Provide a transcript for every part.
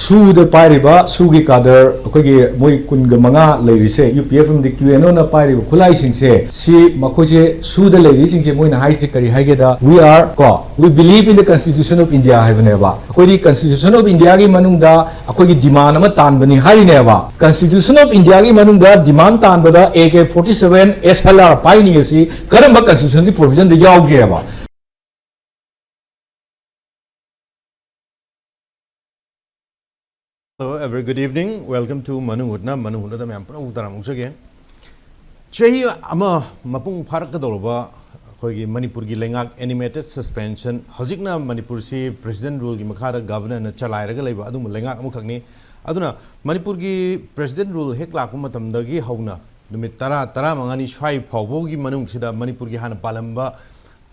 Suda Pariba, Sugi Kader, Kogi, Moi Kungamanga, ladies say, UPF from the QNona Pariba, Kulai Sing say, see Makoje, Suda ladies sing Moina High Stickary Hageda, we are Ko. We believe in the Constitution of India, Haveneva. Akodi Constitution of India Manunda, Akodi demand Matan Bani Harineva. Constitution of India Manunda, demand Tanbada, AK-47, SLR Pioneers, Karamba Constitution provision the Yaoba. Hello, very good evening. Welcome to Manung Hutna. Manung Hutna the Mampura Utaramukage. Chehi Ama Mapung Parakadolba, Kogi Manipuri Leingak animated suspension. Hozikna Manipursi President rule Gimakara Governor and Chalairagaleva, Adum Leingak Mukagni. Aduna Manipurgi President rule Heklakumatam Dagi Hogna. The Mitara Taramangani Shai Pavogi Manung Sida Manipurgi Hana Palamba.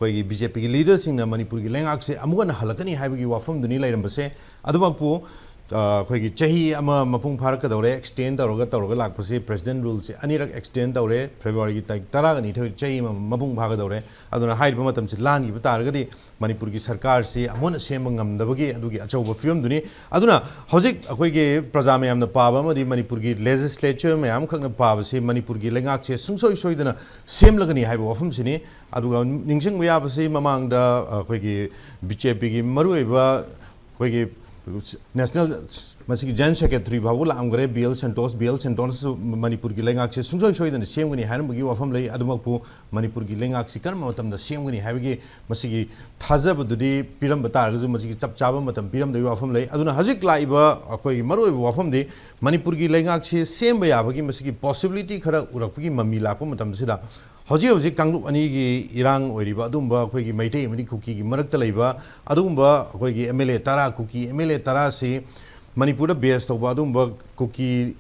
Kogi BJP leaders in the Manipuri Leingak say, I'm going to Halakani Havigi Wafum, the Nila Embase, Adubapu. Kogi Chehi Ama Mapung Parakadore, extend the Roga Lakpasi, President rules, Anirak extend the February Taragani, Chehi Mapung Pagadore, Aduna Hyde Mamatam Silan, Targadi, Manipurgi Sarkar, see, I want to say among the Bagi, Adugi Achoba film Duni, Aduna, Hozik, Akogi, Prazame am the Pava, the Manipurgi legislature, Mayam Kang the Pava, say Manipurgi Leingak, Sungso show the same Lagani Hybe of Sini, Aduga Ningsing we have a same among the Kogi BJP Marueva, Kogi. National Masiki Jan Secretary Babula Amgre Bill Santos Manipur Leingak Sungso show the same when he had of family Adumapu Manipur Leingak Sikan Matam the same when he having Masiki Taza Bududi Piram Batar Masiki Chapchaba Matam Piram the Wafamle Aduna Hazik Laiba Akoi Maru Wafam de Manipur Leingak same by Abaki Masiki possibility Kara Uraki Mamila Matam Sida Hoji Kangu Anigi Irang Oriba Adumba Kogi Maite Mini Kuki Maraktalaiba Adumba Kogi MLA Tara Kuki MLA Tarasi Manipura based of Adumba Kuki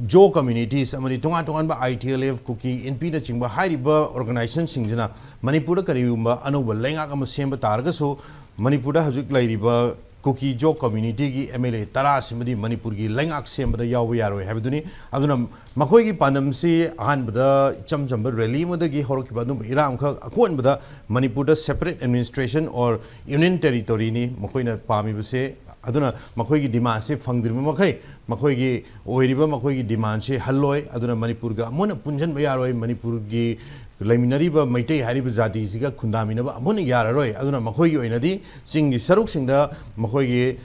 Joe communities Amani Tonga Tonga Itlf Kuki in Pina Chimba Haiba organization Singjana Manipura Kariumba Anuba Leingak Sembada Targa so Manipura Hazik Laiba Kuki Joe community ki MLA Tarasimadi Manipuri Leingak Sembada Yaoba Yaroi Habduni Aduna Makogi Panamsi Ahanbada Chamchamba Rally Mudagi Horokibadum Iramka Akwanbada Manipura separate administration or union territory ni Makoina Pamibuse Aduna Makogi Dimansi Fangdir Makai Makogi Oiriba Makogi Dimansi Halloi Aduna Manipurga Mona Punjan Yaroi Manipurgi Laiminariba Maite Hariba Zati Siga Kundaminaba Amuni Yaroi Aduna Makogi Oinadi Sing Saruk Singda Makogi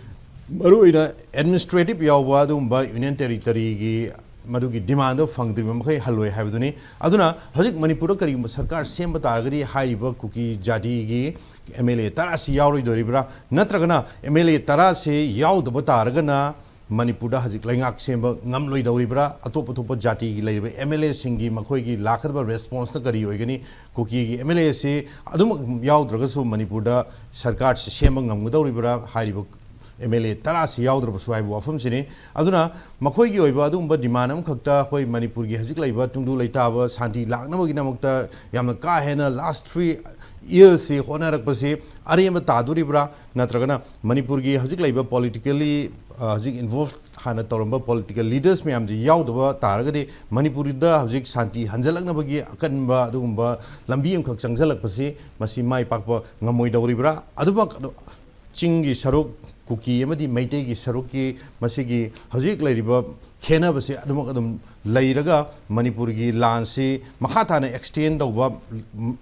Maruina administrative Yaoba Dumba Union Territory Madugi demand of Fangdi Makai Halway Habduni Aduna Hazik Manipura Kari Sarkar Sembada Targadi Hariba Kuki Jadigi MLA Tarasi Yauri Doribra Natragana MLA Tarasi Yau the Bataragana Manipura Hazik Leingak Semba Namloi Doribra Atopotopo Jati Lay MLA Singi Makoigi Lakaba response to Kari Ogani Kuki MLA say Adum Yau Dragasu Manipura Sarkar Semba Namudoribra Haribo MLA Tarasi Yaudra Swai Wafum Sini Aduna Makoigi Oiba Dumba Dimanam Kakta Hoi Manipurgi Hazik Laiba Tundu Laitava Santi Laknamoginamukta Yamaka Hena last 3 years se Honarakpasi Ariama Taduribra Natragana Manipurgi Hazik Laiba politically Hazik involved Hana Toramba political leaders Miamji Yaudava Taragadi Manipurida Hazik Santi Hanjalaknabagi Akanba Dumba Lambium Kaksangalakpasi Masi Mai Pakpa Namoy Doribra Adubak Chingi Saruk Kuki Amadi Maitegi Saruki Masigi Hazik Ladiba Kena Basi Adumakadum Lairaga Manipurgi Lansi Makatana extend over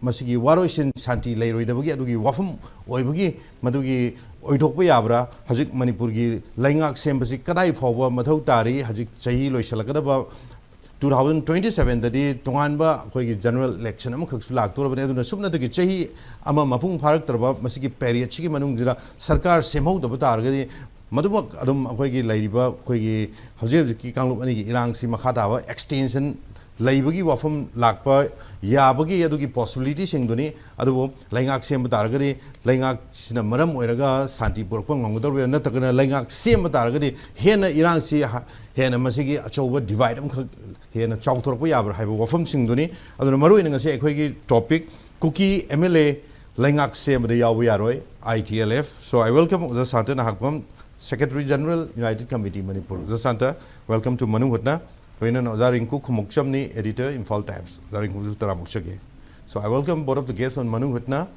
Masigi Waroishin Santi Lairoi Adugi Wafum Oibugi Madugi Oitopi Abra Hazik Manipurgi Leingak Sembasi Kadai forward Matotari Hazik Sahi Loisalakadaba 2027 dadi tonganba koi general election am khaksu lak tor bane aduna subna de chahi ama mapung pharak tarba masigi period chi manung jira sarkar semhau da batar gari madubak adum koi gi lairiba koi gi hoje ki kanglup ani gi irang si makhata ba extension laibagi wafam lakpa yabagi adugi possibility singduni adu laingak sem batargari laingak sina maram oiraga santi porpang ngudor na takana laingak sem batargari hena irang si hena masigi achoba divide am hena chawthorpa yabra haiba wafam singduni adu maru ina ngase ekhoi gi topic Kuki MLA laingak sem da yawu yaroi Itlf. So I welcome the Shanta Nahakpam, Secretary General United Committee Manipur. The Shanta, welcome to Manung Hutna. Rinku Khumukcham ni editor Imphal Times. So I welcome both of the guests on Manung Hutna,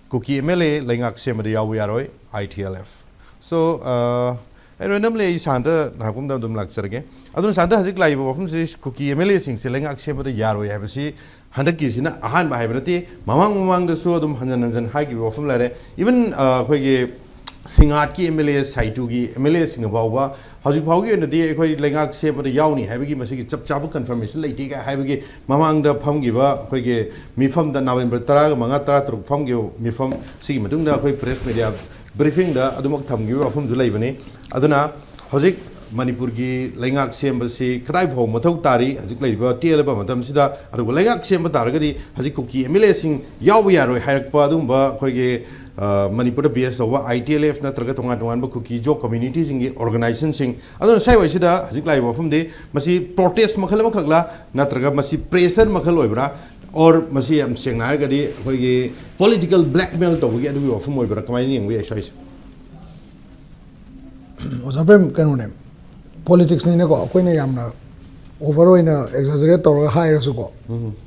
Kuki MLA Leingak Sembada Yaoba Yaroi Itlf. So randomly Shanta Nahakpam dum laksarage. Adun Shanta Hazik Live often says Kuki MLA sing Leingak Sembada Yaroi have see 100 Kisina, a hand by Habanati, Mamang the Sodom Hanjan and Hagi often lare, even Hogi Singatki MLA Saitugi, MLA Singabawa, Hozipaugi and the day Leingak Sembada Yauni, having Masiki Chapu confirmation, like Havigi, Mamang the Pumgiva, Hogi, Mifam the November Tara, Mangatra, Pumgi, Mifam, see Matunda, press media. Briefing the Adumak Tamgi from July Aduna Hozik Manipurgi Leingak Sembasi Krive Home Matok Tari Hazik Labor Tielaba Matam Sida Adu Leingak Semba Targadi Hazik Kuki Emilacing Yaoba Yaroi Harakpa Dumba Koge Manipur BS over Itlf Natragatongan Kuki Jo communities in organizations sing Adun Sai Sida Hazik Labor from the Masi protest Makalamakala Natraga Masi pressure Makaloibra or Masi am saying Nagadi political blackmail to get away from over combining we choice. Was a Prem Canone politics Ninago, Queen Yamna over in a exaggerate or higher sugo.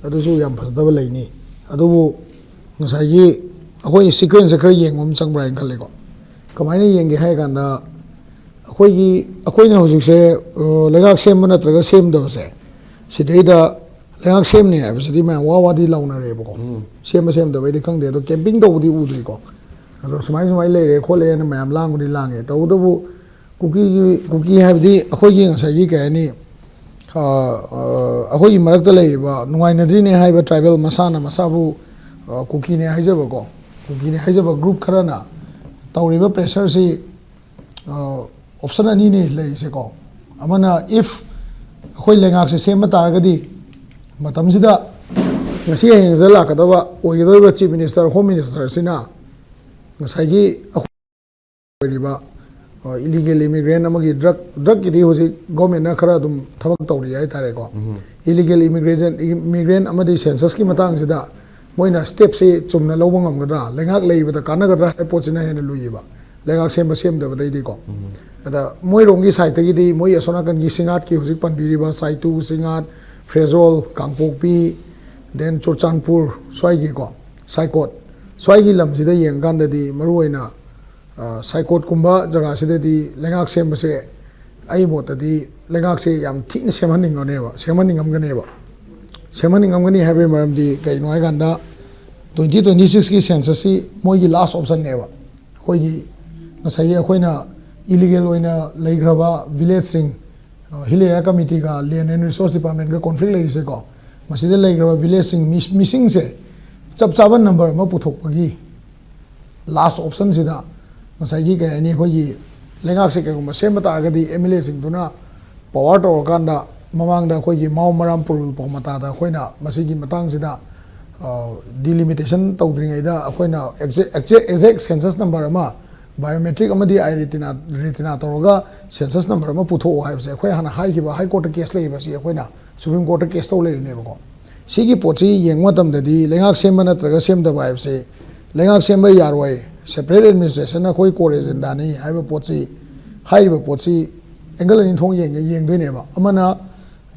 Adusu Yampas double lane. Adubu Nasagi, a way sequence a crying Sang Brian Calico. Combining Yangi Haganda a queen house you say, Leingak Sembana Traga same dose. Sideda. Leingak same ne have said man wawadi launa rebo. Same the way they come there to camping to the Udrico. Smiles my lady, call and ma'am lang with the lang. The Kuki have the Ahoying Sayika any Ahoy Maratale, Nuainadine have a tribal Masana Masabu, Kuki Hazabago, Kuki Hazaba group Karana, Tau River Pressure say Opsananini Layseko. Amana if Ahoy Leingak same Targadi. Matamsida Nasi Zala Kadava, or either Chief Minister, Home Minister, Sina Nasagi Riba, illegal immigrant among drug it was government Nakaradum Tabaktori, Tareko. Illegal immigrant Amadi census Kimatangzida, Moina steps say Chumna Lobong Gadra, Leingak lay with the Kanagadra Potsina and Luiva, Leingak same the Vadaico. The Moirongi Saitagi, Moya Sonakan Gisingat, Kizipan Biriba, Saitu, Singat. Frezol, Kangpokpi, then Churchanpur, Swaigi ko, Saikot. Swaigi lam sida yengkanda di maruina Saikot kumba jaga sida di Leingak sembase ai mota di Leingak se yam tin semaning oneba, semaning amganeba. Semaning amgani have maram di kai noi ganda 2026 ki census si moi gi last option neba. Koi gi nasai akoina illegal oina leigraba village sing Hilaya Committee ka Land and Resource Department ka conflict lai se ko masida lai graba village sing missing se chap chaban number ma puthok pagi last option sida masai gi ka ani khoi gi Leingak se ka gum sem ta ga di MLA sing duna power to kanda mamang da khoi gi mau maram purul po mata da khoina masigi matang sida delimitation tawdring aida khoina exact census number ama biometric amadi retina toroga census number ama putho hai se khoi hana high kiba high court case lei ba si khoina supreme court case to lei ne ko sigi pochi yengwa tam da di Leingak semba na traga sem da ba se Leingak semba Yaroi separate administration na khoi core agenda ni hai ba pochi hai ba pochi angle ni thong yeng doi ne ba amana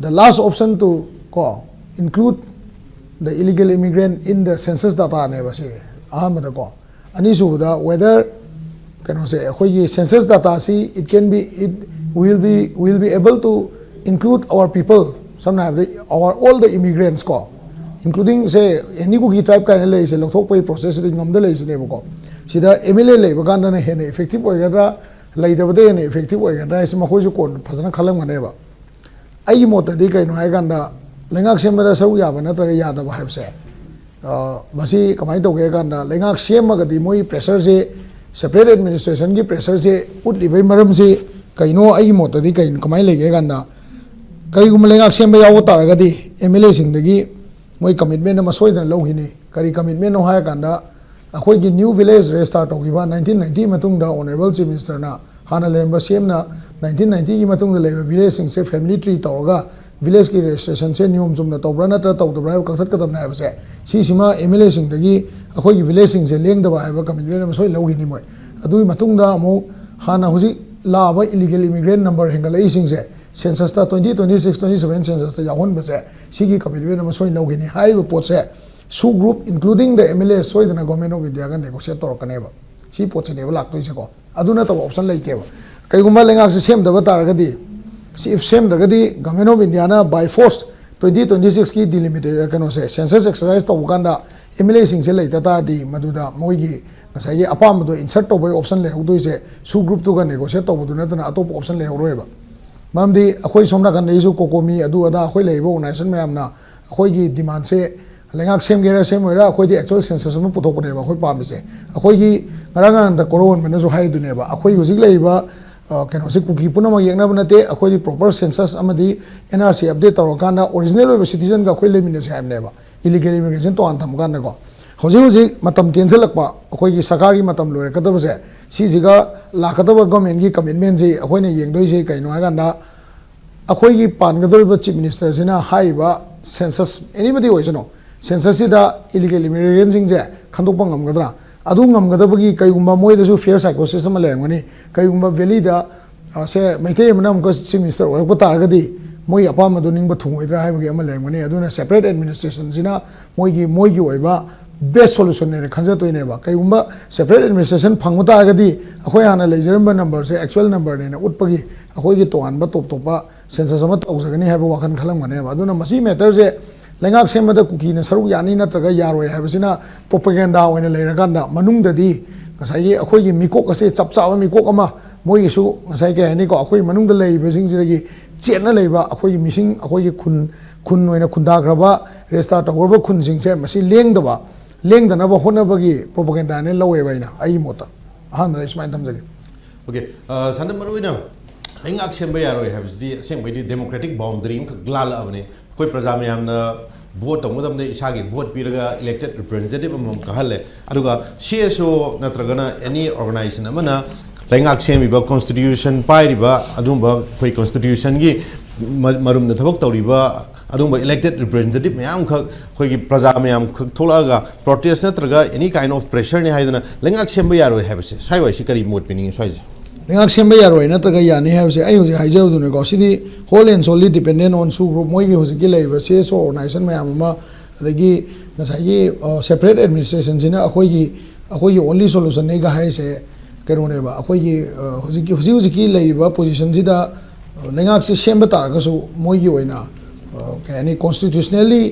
the last option to ko include the illegal immigrant in the census data ne ba se ahmada ko ani su da whether can say census data see it can be will be able to include our people some have our all the immigrants ko including say any Kuki tribe kind of is a lot of process ngam da is ne ko sida MLA le ba kan na he effective oigadra laida ba ne effective oigadra is ma khoi ju kon phasana khalam ne ba ai mota di kai no ai ganda Leingak semba da sau ya ba na tra ya da ba have se masi kamai to ge ganda Leingak semma ga di moi pressure se separate administration ki pressure se utli bai maram se kaino ai mota di kain kamai lege ganda kari gum Leingak semba yawo ta ga di MLA sing dagi moi commitment ma soidan logini kari commitment no ha ganda akhoi gi new village restart ogiba 1990 matung da honorable chief minister na hana lemba semna 1990 gi matung da leba village sing se family tree tawga village ki registration se nium jumna tawbra na ta tawdbra ka that kadam na ba se si sima MLA sing dagi akhoi gi village sing se leng da ba ba commitment ma soi logini moi adui matung da mo hana huji la ba illegal immigrant number hengalai sing se census ta 2026 27 census ta yahon ba se sigi commitment ma soi logini hai ba pot se su group including the MLA soi the government of India ga negotiate tor kaneba si pot se ne lak toi se ko aduna ta option lai ke ba कईगुम्बा लेंगाक से सेमदब तारगदी if सेमदगदी government of India ना by force 2026 की delimited कनो से census exercise तब कांदा MLA Singh से लेता तादी मधुदा मोगी ngसाई apam do insert to boy option le hodoi se su group to ga negotiate to bodu na tana atop option le horoi ba mamdi akhoi somna kan isu kokomi adu ada akhoi leibo organization mayam na akhoi gi demand se lengak sem gera sem oira akhoi di actual census ma puthok ne ba akhoi pam se akhoi gi ngarangan da koron mena so hai du ne ba akhoi hojik leiba keno se kuki puna ma yekna bana te akhoi di proper census amadi nrc update to kana original oiba citizen ga akhoi lemine se ne ba illegal immigration to antham kan ko हौजिक हौजिक मतम तेंजलकपा अखोई सरकारी मतम लोरकदबसे सिजिगा लाकदब government की commitment जे अखोइने येंगदोइसे कइनो हागाना अखोई पानगदब chief minister सिना हाइबा census anybody होइसनो census सिदा illegal immigration सिंजे खंदोकपा ngमगदरा अदु ngमगदबगी कइगुम्बा मोइदसु fair साइकोसिस अमा लेंगनी कइगुम्बा वैलीदा से मैथे मनम को चीफ मिनिस्टर ओरकपा तारगदी मोइ अपामदु निंगबा थुंगोइद्रा हाइबगी अमा लेंगनी अदुना सेपरेट एडमिनिस्ट्रेशन सिना मोइगी ओइबा बेस्ट सोल्यूशन ने खंजतोइने बा कईगुम्बा सेपरेट एडमिनिस्ट्रेशन फंगु तारगदी अखोय हाना लेजरम नंबर से एक्चुअल नंबर ने उटपगी अखोयगी तोहानबा टॉप टॉपा सेंसस अमा तौजगनी हाइबो वाखन खलंगने बा अदुना मसी मैटर से लेंगाक सेमदा कुकी ने सरुक यानी नत्रगा यारोय हाइबसिना प्रोपेगेंडा ओइने लेरकांदा मनुंगददी ngसाई अखोयगी मिकोक असे चपचावा मिकोक अमा मोइगिसु ngसाई के हनी को अखोय मनुंगदा लेइबसिंग जिरगी चेना लेबा अखोयगी मिसिंग अखोयगी खुन ओइना खुंदाग्रबा रेस्टार तौरबा खुनसिंग से मसी लेंगदबा लेंगदनबा होनबगी प्रोपेगेंडा ने लवे बाइना आई मोता हान इस्माइन तमजगे ओके संदम मरुइना लेंगाक सेंबा यारोय हाबिसदी सेंबैदी डेमोक्रेटिक बाउंड्री ग्लाल अबने कोई प्रजा में हमना वोट तौमदमने इसागी वोट पिरगा इलेक्टेड रिप्रेजेंटेटिव अमम कहले अदुगा सीएसओ नत्रगना एनी ऑर्गेनाइजेशन अमना लेंगाक सेंबिबा कॉन्स्टिट्यूशन पाइरिबा अदुबा कोई कॉन्स्टिट्यूशन की मरुमना थबक तौरिबा अदुबा इलेक्टेड रिप्रेजेंटेटिव मैम खी प्रजा मैम थोड़ा प्रोटेस्ट नत्रगा एनी काइंड ऑफ प्रेशर ने हाइदना लेंगाक सेंबा यारोय हाबिसे साइवाइसी करी मोट पिनिंग साइजे लेंगाक सेंबा यारोय नत्रगा यानी हाबिसे आई होजे हाइजौदुने को सिदी whole and solely dependent on सु ग्रुप मोइगी होजिकी लेबा सीएसओ ऑर्गेनाइजेशन मैम अमा अदगी नसाई सेपरेट एडमिनिस्ट्रेशन सिना अखोई ओनली सॉल्यूशन ने गा हाइसे करोने बा अखोई होजिकी लेबा पोजीशन सिदा लेंगाक से सेंबा तारगसु मोइगी ओइना यानी कॉन्स्टिट्यूशनली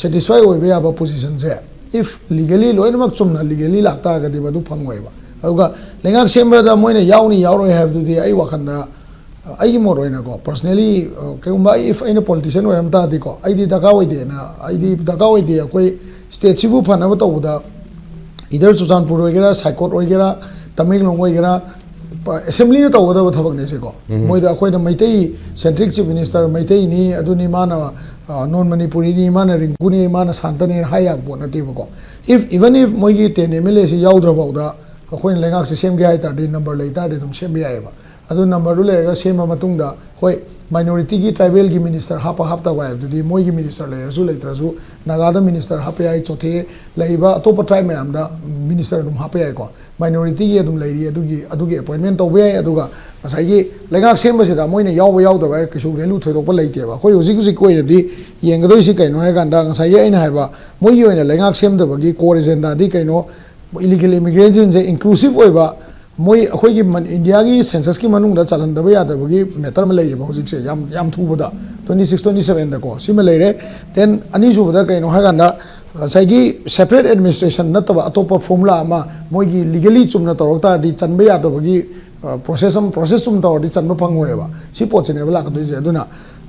सेटिस्फाई होइबे याबा पोजीशन से if legally लोइनमक Chumna legally लाक्ता गदि बदु फंगोइबा अदुगा लेंगाक सेंबदा Moina याउनी यारोय हाबदुदि आई वाखनदा आई मोरोइना को पर्सनली केउम्बा इफ आइन पॉलिटिशियन ओइरम तादि को आइदि दका ओइदेना आइदि दका ओइदे कोई स्टेट सिबु फनबा तौदा इधर चुचानपुर ओइगेरा साइकोट ओइगेरा तमिलनाडु ओइगेरा असेंबली ने तौगदब थबकने से को मोइदा अखोइना Meitei centric chief minister Meitei नि अदुनि माना नॉन मणिपुरी नि माना रिंकू नि माना शांता ने हाया बोनतेबो को इफ इवन इफ मोइगी 10 एमएलए से याउद्रबाउदा अखोइना लेंगाक से सेम गे हाइतादि नंबर लेतादि तुम सेम यायबा अदु नंबर दु लेगा सेम मतुंगदा होय माइनॉरिटी की ट्राइबल की मिनिस्टर हापता वाइबदुदी मोइगी मिनिस्टर लेरसु लेत्रसु नागादा मिनिस्टर हापे आई चोथे लेबा अतोप ट्राइब मैमदा मिनिस्टर दुम हापे आई को माइनॉरिटी की दुम लेरी अदुगी अपॉइंटमेंट तौबे आई अदुगा मसाइगी लेगाक सेमबसिदा मोइने याव यावदबा किसु वैल्यू थोइदोप लेतेबा कोइ हुजिक कोइनदी येंगदोइसि कैनो है गांदा ngसाइगी आइना हाइबा मोइगी ओइना लेगाक सेमदबगी कोर एजेंडा दी कैनो इलीगल इमिग्रेशन से इंक्लूसिव होइबा मोई अखोई इंडिया की सेंसस की मनुंग चलनदब यादबगी मैटर में लेब हजिक से याम थूबदा 26 27 दको सिम लेरे देन अनीसुबदा कइनो हागांदा साइगी सेपरेट एडमिनिस्ट्रेशन नतबा अतोप फॉर्मूला अमा मोइगी लीगली चुमना तौरता दी चनबे यादबगी प्रोसेस चुम तौरदी चनबा फंगोएबा सि पोचनेबा लाकदोइसे अदुना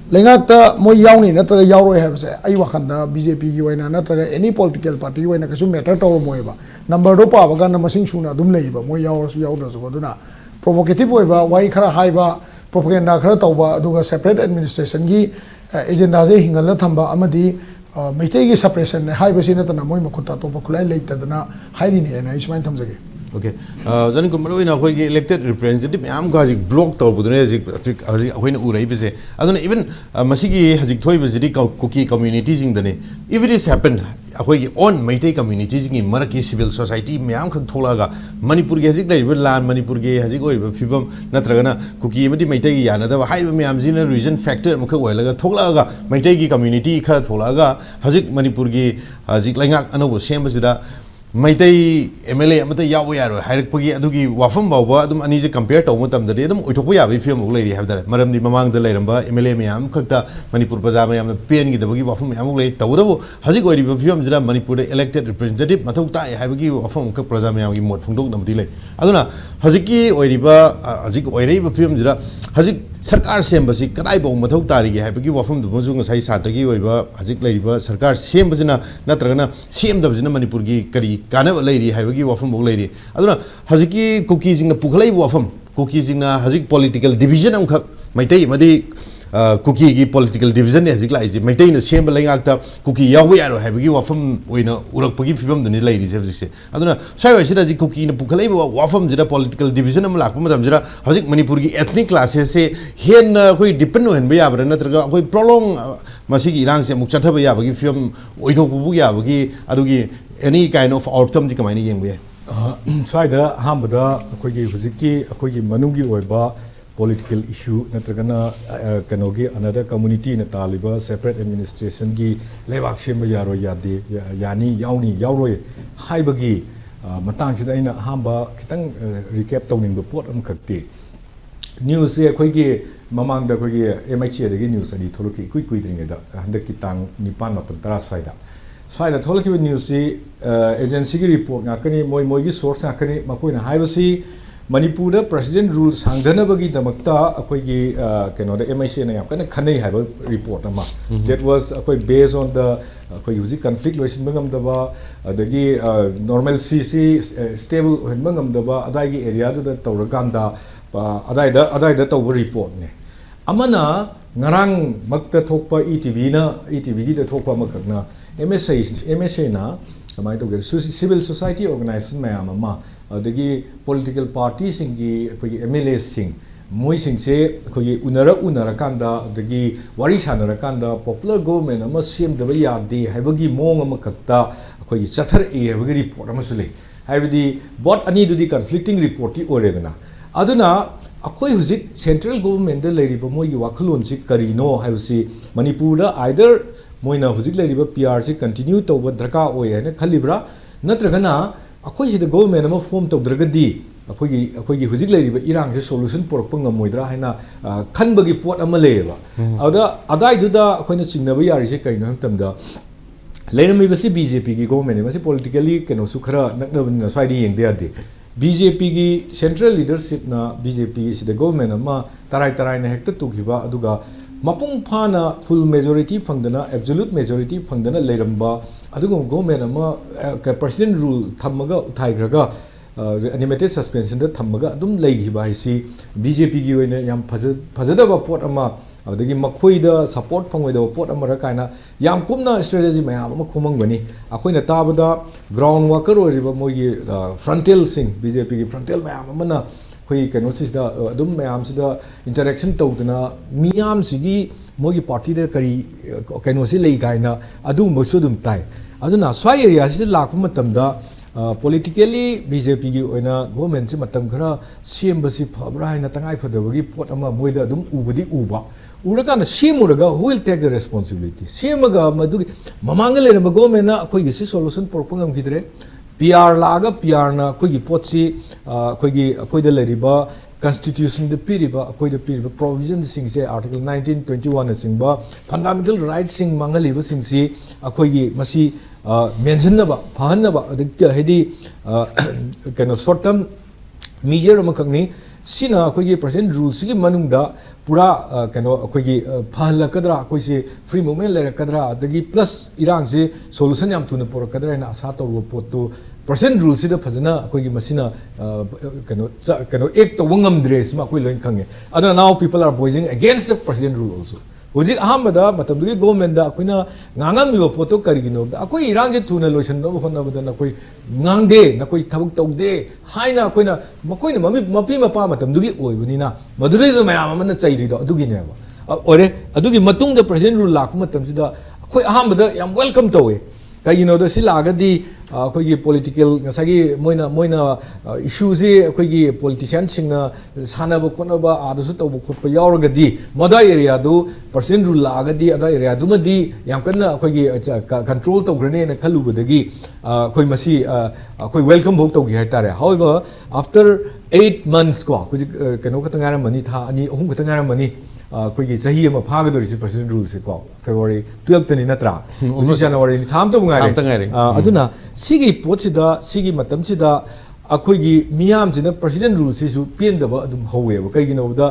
लेंगाकता मोइ याउनी नत्रगा यारोय हाबसे आई वाखंदा बीजेपी की वैना नत्रगा एनी पॉलिटिकल पार्टी वैना कसु मैटर तौर मोइबा नंबर दो पाबगा न मसिंग सुना दुम लेइबा मोइ यावरसु यावदसु अदुना प्रोवोकेटिव होइबा वाई खरा हाइबा प्रोपेगेंडा खरा तौबा अदुगा सेपरेट एडमिनिस्ट्रेशन की एजेंडा जे हिंगल थंबा अमदी मैतै की सेपरेशन ने हाइबसि नतना मोइ मखुता तोपा खुलाई लेइतदना हाइरिने ना इस्माइन थमजगे ओके जन को मरोइना अखोई इलेक्टेड रिप्रेजेंटेटिव मैम का हजिक ब्लॉक तौरबुदने हजिक अखोइना उरैबसे अदुना इवन मसिगी हजिक थोइबसिदी कुकी कम्युनिटी जिंगदने इफ इट इज हैपन अखोई ओन मैतै कम्युनिटी जिंगी मरकी सिविल सोसाइटी मैम खक थोलागा मणिपुर के हजिक लाइब लान मणिपुर के हजिक ओइबा फिबम नत्रगना कुकी मदि मैतै की यानदब हाइब मैम जिना रीजन फैक्टर मख ओइलगा थोलागा मैतै की कम्युनिटी खरा थोलागा हजिक मणिपुर की हजिक लाइंगाक अनोबो सेमबसिदा Maitai MLA amata yawo yaro hairikpagi adugi wafam bawba adum anije compare tawma tamdari adum oithokpa yabi film uk leiri habdare maramdi mamangda leiramba MLA mayam khakta Manipur praja mayam pen gi dabagi wafam mayam uk lei tawdabu hajik oiriba film jira Manipur elected representative mathau tai haibagi wafam khak praja mayam gi mot phungdok namdi lei aduna hajiki oiriba hajik oiriba film jira hajik सरकार सेम्बसी कदाई बाउ मथौ तारिगे हाइबगी वफम दुबजु ngasai सातगी ओइबा हजिक लैबा सरकार सेम्बजना नत्रगना सेमदबजना मणिपुर की करी कानब लैरि हाइबगी वफम बौ लैरि अदुना हजिकी cookie जिंगना पुखलै वफम cookie जिंगना हजिक political division अमखक Meitei मदि cookie की political division ने हजिक लाइजे मैतै न सेम लैंगाकता कुकी याव यारो हाइबगी वफम ओइना उरकपगी फिबम दनि लैरि जे हजिसे अदुना साइवाइसिदा जि कुकी न पुखलै वफम जिरा पॉलिटिकल डिवीजन अम लाकप मदम जिरा हजिक मणिपुर की एथनिक क्लासेस से हेन कोई डिपेंड होन याब्रा नत्रगा कोई प्रोलोंग मसिगी इरांग से मुक चथब याबगी फिल्म ओइथोकबु याबगी अदुगी एनी काइंड ऑफ आउटकम दि कमाइनी येंबे साइदा हामबदा अखोगी हुजिकी अखोगी मनुंगी ओइबा political issue natragana kanogi another community na taliba separate administration gi lebak sem yaro yade yani yauni yauroi haibagi matang sida ina hamba kitang recap tawning ba pot am khakti news se khoigi mamang da khoigi MH de news ani tholoki kui dring da handak ki tang nipan mapan tara swaida swaida tholoki news si agency gi report ngakani moi gi source ngakani makoina haibasi Manipur president rule sangdhanabagi damakta akoigi kenoda MIC na yam kana khanai haiba report ama that was akoi based on the akoi huji conflict loisin bangam daba adagi normalcy stable bangam daba adagi area du da tawraganda adai da taw report ne amana ngarang makta thokpa ETV gi da thokpa makna MSA na kamai to civil society organization mayam ama adagi political parties singi akogi MLA sing moi sing se akogi unara kanda adagi wari sanara kanda popular government ama sem daba yade haibagi mong ama kakta akogi chathar e haibagi report ama sule haibadi bot ani dudi conflicting report ti oredana aduna akoi huzik central government da leiriba moi gi wakhulon si karino haibasi Manipur da either moina huzik leiriba PR si continue tawba dharka oi hena khalibra natragana अखोई सिद government अमा form तौद्रगदी अखोई हुजिक लेरिबा इरांग से solution पोरक ngमोइद्रा हैना खनबगी pot अमा लेबा अदा अदाइदुदा अखोइना चिंगनबा यारिसे कइनो हमतमदा लेरमिबसी बीजेपी की गवर्नमेंट मसी पॉलिटिकली केनो सुखरा नकनबनिना स्वाइदि येंगदे यादे बीजेपी की सेंट्रल लीडरशिप ना बीजेपी सिद गवर्नमेंट अमा तराई ना हेक्ता तुखिबा अदुगा मपुंग फाना फुल मेजॉरिटी फंगदना एब्सोल्यूट मेजॉरिटी फंगदना लेरंबा अदुगम गवर्नमेंट अमा प्रेसिडेंट रूल थमगा उठाइग्रगा एनिमेटेड सस्पेंशन दा थमगा अदुम लेगिबा हिसी बीजेपी की ओइना याम फजदबा पोट अमा अदगी मखोइदा सपोर्ट फंगोइदा पोट अमा रकाइना याम कुमना स्ट्रेटजी मयाम अमा खुमंगबनी अखोइना ताबदा ग्राउंड वर्कर ओरिबा मोगी फ्रंटल सिंग बीजेपी की फ्रंटल मयाम अमना कोई कनो सिदा अदुम मयाम सिदा इंटरेक्शन तौदना मियाम सिगी मोगी पार्टी दे करी कनो सि लेइ गाइना अदुम बसु दुम ताइ अदुना स्वाइ एरिया सि lakh मतमदा politically BJP gi oina government si matam khara sembasi phabra haina tangai phadabagi pot ama moida dum ubudi uba uraga na semuraga who will take the responsibility semaga madu mamanga le na government na khoi gi solution porpangam gidre PR laga PR na khoi gi pot si khoi gi khoi da leriba constitution the piriba khoi da piriba provision sing se article 1921 sing ba fundamental rights sing mangali ba sing si khoi gi masi mention na ba phan na ba hedi kano short term measure amakangni sina khoi gi present rules gi manung da pura kano khoi gi phala kadra khoi si free movement le kadra adagi plus irang si solution yam thuna por kadra na asa to pot to present rules si da phajana khoi gi masina kano ek to wangam dress ma khoi loin khange adana now people are voicing against the president rule also Ujik ahamada matam dugi government da akoina ngangam mi poto karigino da akoi irang je thuna lotion no honna bada na koi ngangde na koi thabuk tawde haina akoina makoina mapi mapa matam dugi oibani na maduri do mayam amana chairi do adugi ne ba ore adugi matung da president rule lak matam sida akoi ahamada yam welcome tawe kayino da silaga di ꯑꯩꯈꯣꯏꯒꯤ political ꯉꯁꯥꯏꯒꯤ ꯃꯣꯏꯅ ꯏꯁꯨꯁꯤ ꯑꯩꯈꯣꯏꯒꯤ ꯄꯣꯂꯤꯇꯤꯁꯤꯌꯟꯁꯤꯡꯅ ꯁꯥꯟꯅꯕ ꯈꯣꯠꯅꯕ ꯑꯥꯗꯁꯨ ꯇꯧꯕ ꯈꯣꯠꯄ ꯌꯥꯎꯔꯒꯗꯤ ꯃꯗꯥꯏ ꯑꯦꯔꯤꯌꯥꯗꯨ personal rule ꯂꯥꯛꯑꯒꯗꯤ ꯑꯗꯥꯏ ꯑꯦꯔꯤꯌꯥꯗꯨꯃꯗꯤ ꯌꯥꯝ ꯀꯟꯅ ꯑꯩꯈꯣꯏꯒꯤ ꯀꯟꯇ꯭ꯔꯣꯜ ꯇꯧꯈ꯭ꯔꯅꯦꯅ ꯈꯜꯂꯨꯕꯗꯒꯤ ꯑꯩꯈꯣꯏ ꯃꯁꯤ ꯑꯩꯈꯣꯏ ꯋꯦꯜꯀꯝ ꯐꯥꯎ ꯇꯧꯈꯤ ꯍꯥꯏꯇꯥꯔꯦ ꯍꯥꯎꯕ ꯑꯥꯐꯇꯔ 8 months ꯀꯣ ꯍꯧꯖꯤꯛ ꯀꯩꯅꯣ ꯈꯛꯇ ꯉꯥꯏꯔꯝꯃꯅꯤ ꯊꯥ 2-3 ꯈꯛꯇ ꯉꯥꯏꯔꯝꯃꯅꯤ ꯑꯩꯈꯣꯏꯒꯤ ꯆꯍꯤ ꯑꯃ ꯐꯥꯒꯗꯧꯔꯤꯁꯤ ꯄꯔꯁꯅꯦꯜ ꯔꯨꯜꯁꯦ ꯀꯣ ꯐꯦꯕ꯭ꯔꯨꯋꯥꯔꯤ 12ꯇꯅꯤ ꯅꯠꯇ꯭ꯔꯥ ꯍꯧꯖꯤꯛ ꯖꯅꯋꯥꯔꯤ ꯊꯥ ꯑꯃꯇꯕꯨ ꯉꯥꯏꯔꯦ ꯑꯗꯨꯅ ꯁꯤꯒꯤ ꯄꯣꯠꯁꯤꯗ ꯁꯤꯒꯤ ꯃꯇꯝꯁꯤꯗ ꯑꯩꯈꯣꯏꯒꯤ ꯃꯤꯌꯥꯝꯁꯤꯅ ꯄꯔꯁꯅꯦꯜ ꯔꯨꯜꯁꯤꯁꯨ ꯄꯦꯟꯗꯕ ꯑꯗꯨꯝ ꯍꯧꯋꯦꯕ ꯀꯩꯒꯤꯅꯣꯗ